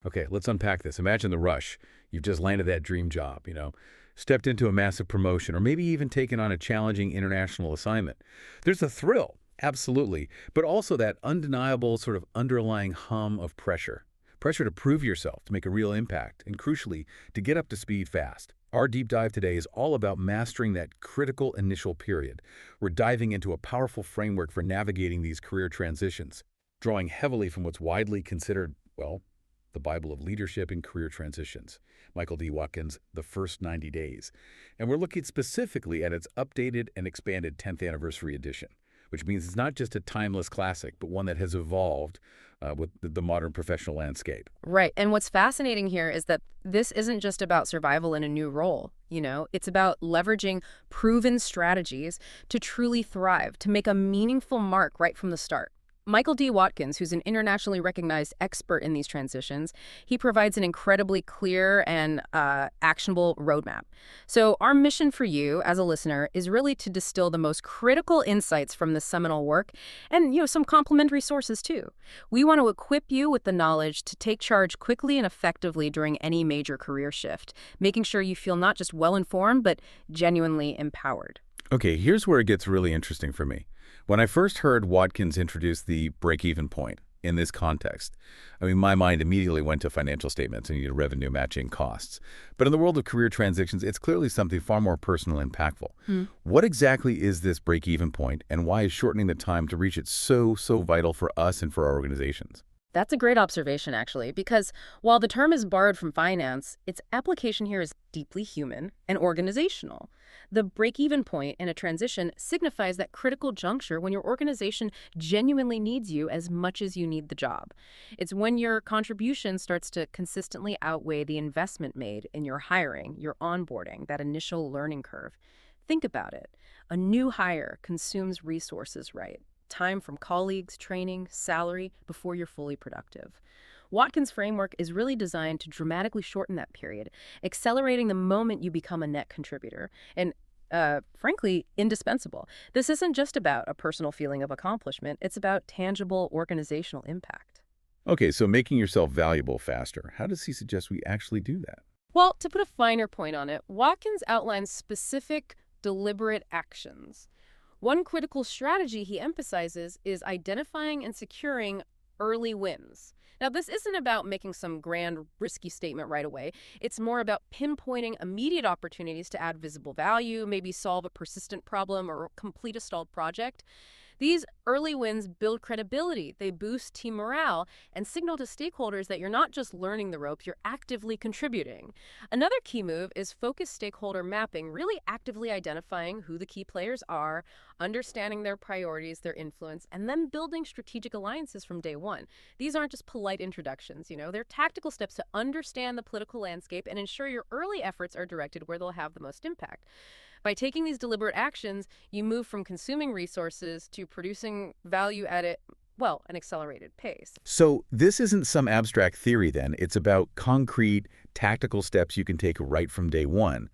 Okay, let's unpack this. Imagine the rush. You've just landed that dream job, stepped into a massive promotion, or maybe even taken on a challenging international assignment. There's a thrill, absolutely, but also that undeniable sort of underlying hum of pressure. Pressure to prove yourself, to make a real impact, and crucially, to get up to speed fast. Our deep dive today is all about mastering that critical initial period. We're diving into a powerful framework for navigating these career transitions, drawing heavily from what's widely considered, well, the Bible of leadership and career transitions, Michael D. Watkins' The First 90 Days. And we're looking specifically at its updated and expanded 10th anniversary edition, which means it's not just a timeless classic, but one that has evolved with the modern professional landscape. Right. And what's fascinating here is that this isn't just about survival in a new role. It's about leveraging proven strategies to truly thrive, to make a meaningful mark right from the start. Michael D. Watkins, who's an internationally recognized expert in these transitions, he provides an incredibly clear and actionable roadmap. So our mission for you as a listener is really to distill the most critical insights from this seminal work and, some complementary sources too. We want to equip you with the knowledge to take charge quickly and effectively during any major career shift, making sure you feel not just well-informed, but genuinely empowered. Okay, here's where it gets really interesting for me. When I first heard Watkins introduce the break-even point in this context, my mind immediately went to financial statements and revenue matching costs. But in the world of career transitions, it's clearly something far more personal and impactful. What exactly is this break-even point, and why is shortening the time to reach it so vital for us and for our organizations? That's a great observation, actually, because while the term is borrowed from finance, its application here is deeply human and organizational. The break-even point in a transition signifies that critical juncture when your organization genuinely needs you as much as you need the job. It's when your contribution starts to consistently outweigh the investment made in your hiring, your onboarding, that initial learning curve. Think about it. A new hire consumes resources, right? Time from colleagues, training, salary, before you're fully productive. Watkins' framework is really designed to dramatically shorten that period, accelerating the moment you become a net contributor, and frankly, indispensable. This isn't just about a personal feeling of accomplishment, it's about tangible organizational impact. Okay, so making yourself valuable faster. How does he suggest we actually do that? Well, to put a finer point on it, Watkins outlines specific, deliberate actions. One critical strategy he emphasizes is identifying and securing early wins. Now, this isn't about making some grand, risky statement right away. It's more about pinpointing immediate opportunities to add visible value, maybe solve a persistent problem or complete a stalled project. These early wins build credibility, they boost team morale, and signal to stakeholders that you're not just learning the ropes, you're actively contributing. Another key move is focused stakeholder mapping, really actively identifying who the key players are, understanding their priorities, their influence, and then building strategic alliances from day one. These aren't just polite introductions, they're tactical steps to understand the political landscape and ensure your early efforts are directed where they'll have the most impact. By taking these deliberate actions, you move from consuming resources to producing value at an accelerated pace. So this isn't some abstract theory then. It's about concrete, tactical steps you can take right from day one.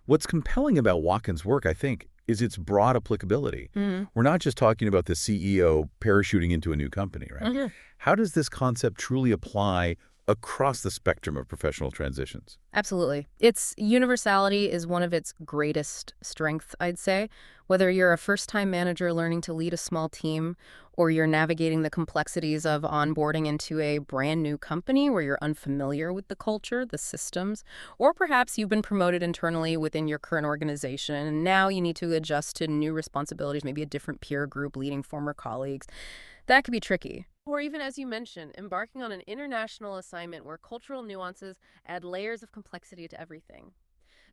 What's compelling about Watkins' work, I think, is its broad applicability. We're not just talking about the CEO parachuting into a new company, right? How does this concept truly apply across the spectrum of professional transitions? Absolutely. Its universality is one of its greatest strengths, I'd say. Whether you're a first-time manager learning to lead a small team, or you're navigating the complexities of onboarding into a brand new company where you're unfamiliar with the culture, the systems, or perhaps you've been promoted internally within your current organization, and now you need to adjust to new responsibilities, maybe a different peer group leading former colleagues. That could be tricky. Or even, as you mentioned, embarking on an international assignment where cultural nuances add layers of complexity to everything.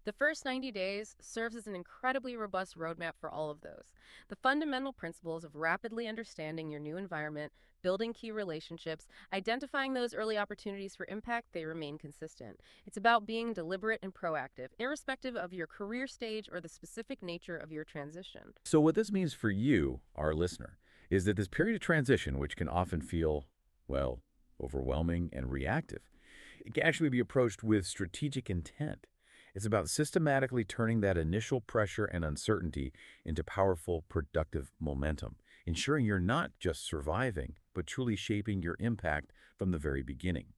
The first 90 days serves as an incredibly robust roadmap for all of those. The fundamental principles of rapidly understanding your new environment, building key relationships, identifying those early opportunities for impact, they remain consistent. It's about being deliberate and proactive, irrespective of your career stage or the specific nature of your transition. So what this means for you, our listener, is that this period of transition, which can often feel, overwhelming and reactive, it can actually be approached with strategic intent. It's about systematically turning that initial pressure and uncertainty into powerful, productive momentum, ensuring you're not just surviving, but truly shaping your impact from the very beginning.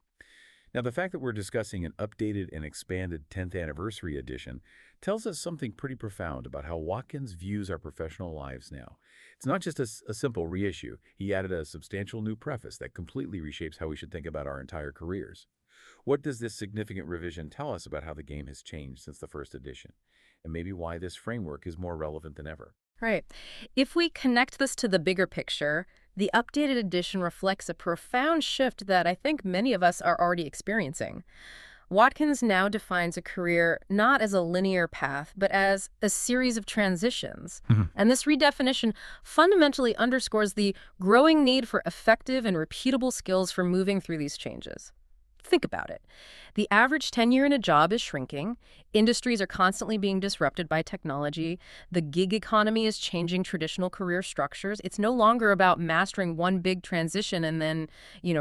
Now, the fact that we're discussing an updated and expanded 10th anniversary edition tells us something pretty profound about how Watkins views our professional lives now. It's not just a simple reissue. He added a substantial new preface that completely reshapes how we should think about our entire careers. What does this significant revision tell us about how the game has changed since the first edition? And maybe why this framework is more relevant than ever? Right. If we connect this to the bigger picture, the updated edition reflects a profound shift that I think many of us are already experiencing. Watkins now defines a career not as a linear path, but as a series of transitions. Mhm. And this redefinition fundamentally underscores the growing need for effective and repeatable skills for moving through these changes. Think about it. The average tenure in a job is shrinking. Industries are constantly being disrupted by technology. The gig economy is changing traditional career structures. It's no longer about mastering one big transition and then,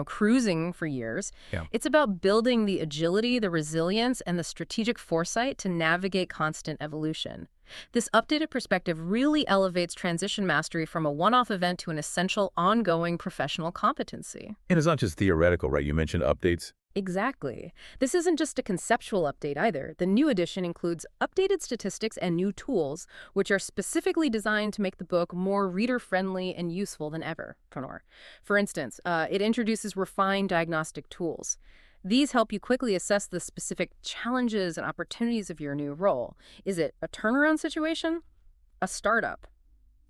cruising for years. Yeah. It's about building the agility, the resilience, and the strategic foresight to navigate constant evolution. This updated perspective really elevates transition mastery from a one-off event to an essential, ongoing professional competency. And it's not just theoretical, right? You mentioned updates. Exactly. This isn't just a conceptual update either. The new edition includes updated statistics and new tools, which are specifically designed to make the book more reader-friendly and useful than ever. For instance, it introduces refined diagnostic tools. These help you quickly assess the specific challenges and opportunities of your new role. Is it a turnaround situation? A startup?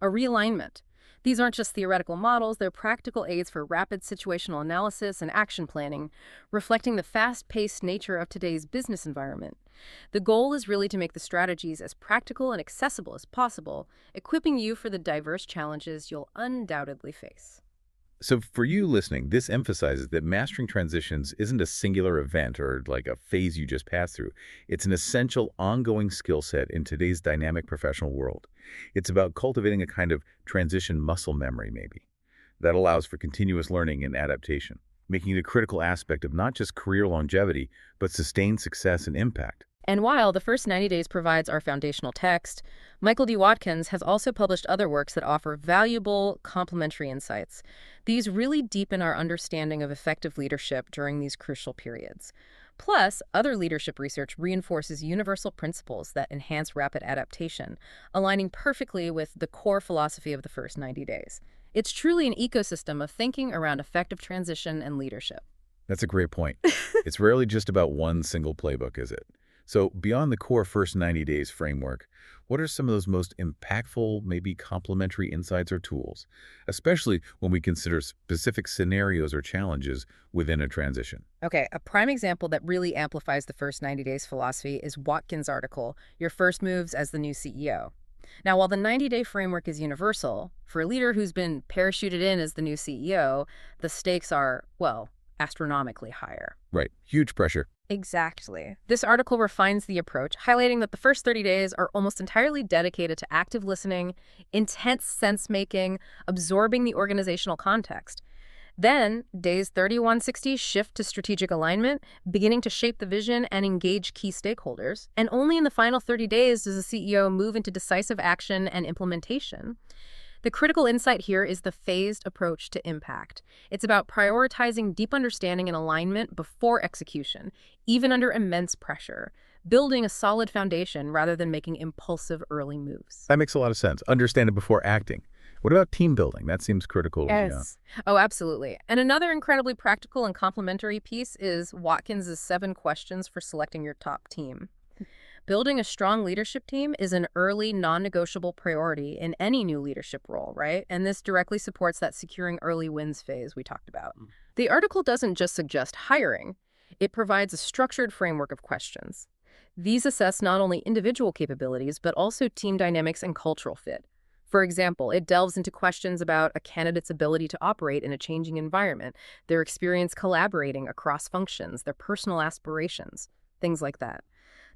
A realignment? These aren't just theoretical models, they're practical aids for rapid situational analysis and action planning, reflecting the fast-paced nature of today's business environment. The goal is really to make the strategies as practical and accessible as possible, equipping you for the diverse challenges you'll undoubtedly face. So for you listening, this emphasizes that mastering transitions isn't a singular event or like a phase you just pass through. It's an essential, ongoing skill set in today's dynamic professional world. It's about cultivating a kind of transition muscle memory, maybe, that allows for continuous learning and adaptation, making it a critical aspect of not just career longevity, but sustained success and impact. And while the first 90 days provides our foundational text, Michael D. Watkins has also published other works that offer valuable complementary insights. These really deepen our understanding of effective leadership during these crucial periods. Plus, other leadership research reinforces universal principles that enhance rapid adaptation, aligning perfectly with the core philosophy of the first 90 days. It's truly an ecosystem of thinking around effective transition and leadership. That's a great point. It's rarely just about one single playbook, is it? So beyond the core first 90 days framework, what are some of those most impactful, maybe complementary insights or tools, especially when we consider specific scenarios or challenges within a transition? Okay, a prime example that really amplifies the first 90 days philosophy is Watkins' article, Your First Moves as the New CEO. Now, while the 90-day framework is universal, for a leader who's been parachuted in as the new CEO, the stakes are, well, astronomically higher. Right. Huge pressure. Exactly. This article refines the approach, highlighting that the first 30 days are almost entirely dedicated to active listening, intense sense-making, absorbing the organizational context. Then, days 31-60 shift to strategic alignment, beginning to shape the vision and engage key stakeholders. And only in the final 30 days does the CEO move into decisive action and implementation. The critical insight here is the phased approach to impact. It's about prioritizing deep understanding and alignment before execution, even under immense pressure, building a solid foundation rather than making impulsive early moves. That makes a lot of sense. Understand it before acting. What about team building? That seems critical. Yes. Oh, absolutely. And another incredibly practical and complementary piece is Watkins' 7 questions for selecting your top team. Building a strong leadership team is an early, non-negotiable priority in any new leadership role, right? And this directly supports that securing early wins phase we talked about. The article doesn't just suggest hiring. It provides a structured framework of questions. These assess not only individual capabilities, but also team dynamics and cultural fit. For example, it delves into questions about a candidate's ability to operate in a changing environment, their experience collaborating across functions, their personal aspirations, things like that.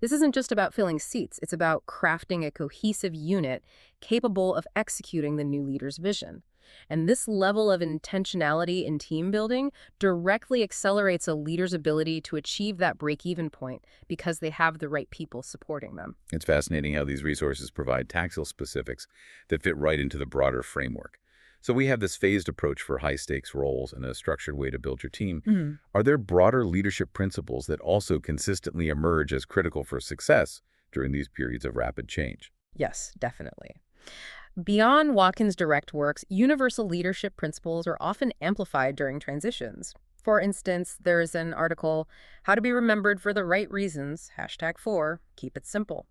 This isn't just about filling seats, it's about crafting a cohesive unit capable of executing the new leader's vision. And this level of intentionality in team building directly accelerates a leader's ability to achieve that break-even point because they have the right people supporting them. It's fascinating how these resources provide tactile specifics that fit right into the broader framework. So we have this phased approach for high-stakes roles and a structured way to build your team. Mhm. Are there broader leadership principles that also consistently emerge as critical for success during these periods of rapid change? Yes, definitely. Beyond Watkins' direct works, universal leadership principles are often amplified during transitions. For instance, there's an article, How to Be Remembered for the Right Reasons, #4, keep it simple.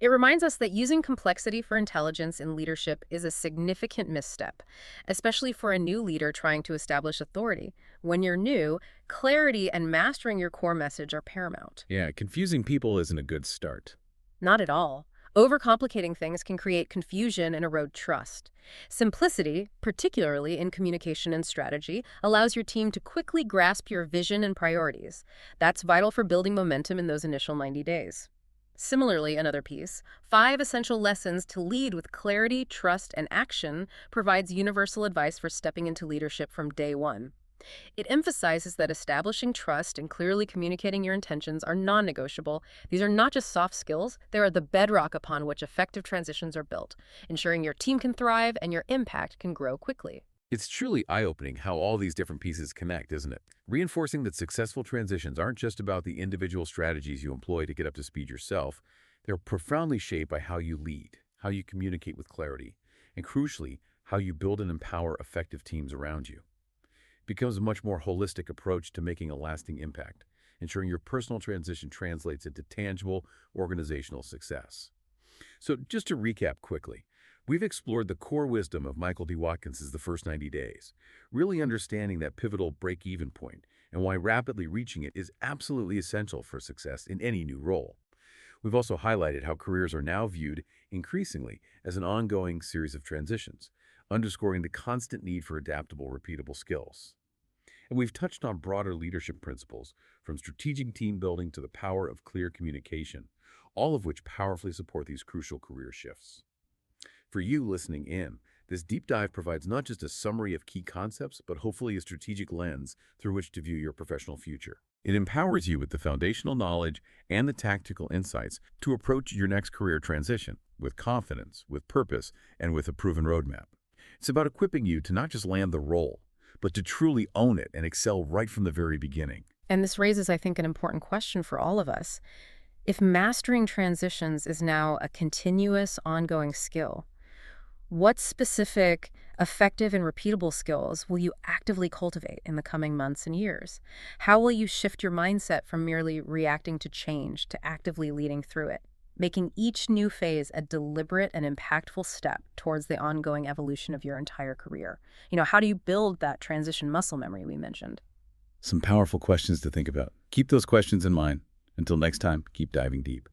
It reminds us that using complexity for intelligence in leadership is a significant misstep, especially for a new leader trying to establish authority. When you're new, clarity and mastering your core message are paramount. Yeah, confusing people isn't a good start. Not at all. Overcomplicating things can create confusion and erode trust. Simplicity, particularly in communication and strategy, allows your team to quickly grasp your vision and priorities. That's vital for building momentum in those initial 90 days. Similarly, another piece, 5 Essential Lessons to Lead with Clarity, Trust, and Action provides universal advice for stepping into leadership from day one. It emphasizes that establishing trust and clearly communicating your intentions are non-negotiable. These are not just soft skills, they are the bedrock upon which effective transitions are built, ensuring your team can thrive and your impact can grow quickly. It's truly eye-opening how all these different pieces connect, isn't it? Reinforcing that successful transitions aren't just about the individual strategies you employ to get up to speed yourself. They're profoundly shaped by how you lead, how you communicate with clarity, and crucially, how you build and empower effective teams around you. It becomes a much more holistic approach to making a lasting impact, ensuring your personal transition translates into tangible organizational success. So just to recap quickly, we've explored the core wisdom of Michael D. Watkins' The First 90 Days, really understanding that pivotal break-even point and why rapidly reaching it is absolutely essential for success in any new role. We've also highlighted how careers are now viewed increasingly as an ongoing series of transitions, underscoring the constant need for adaptable, repeatable skills. And we've touched on broader leadership principles, from strategic team building to the power of clear communication, all of which powerfully support these crucial career shifts. For you listening in, this deep dive provides not just a summary of key concepts, but hopefully a strategic lens through which to view your professional future. It empowers you with the foundational knowledge and the tactical insights to approach your next career transition with confidence, with purpose, and with a proven roadmap. It's about equipping you to not just land the role, but to truly own it and excel right from the very beginning. And this raises, I think, an important question for all of us. If mastering transitions is now a continuous, ongoing skill, what specific, effective, and repeatable skills will you actively cultivate in the coming months and years? How will you shift your mindset from merely reacting to change to actively leading through it, making each new phase a deliberate and impactful step towards the ongoing evolution of your entire career? How do you build that transition muscle memory we mentioned? Some powerful questions to think about. Keep those questions in mind. Until next time, keep diving deep.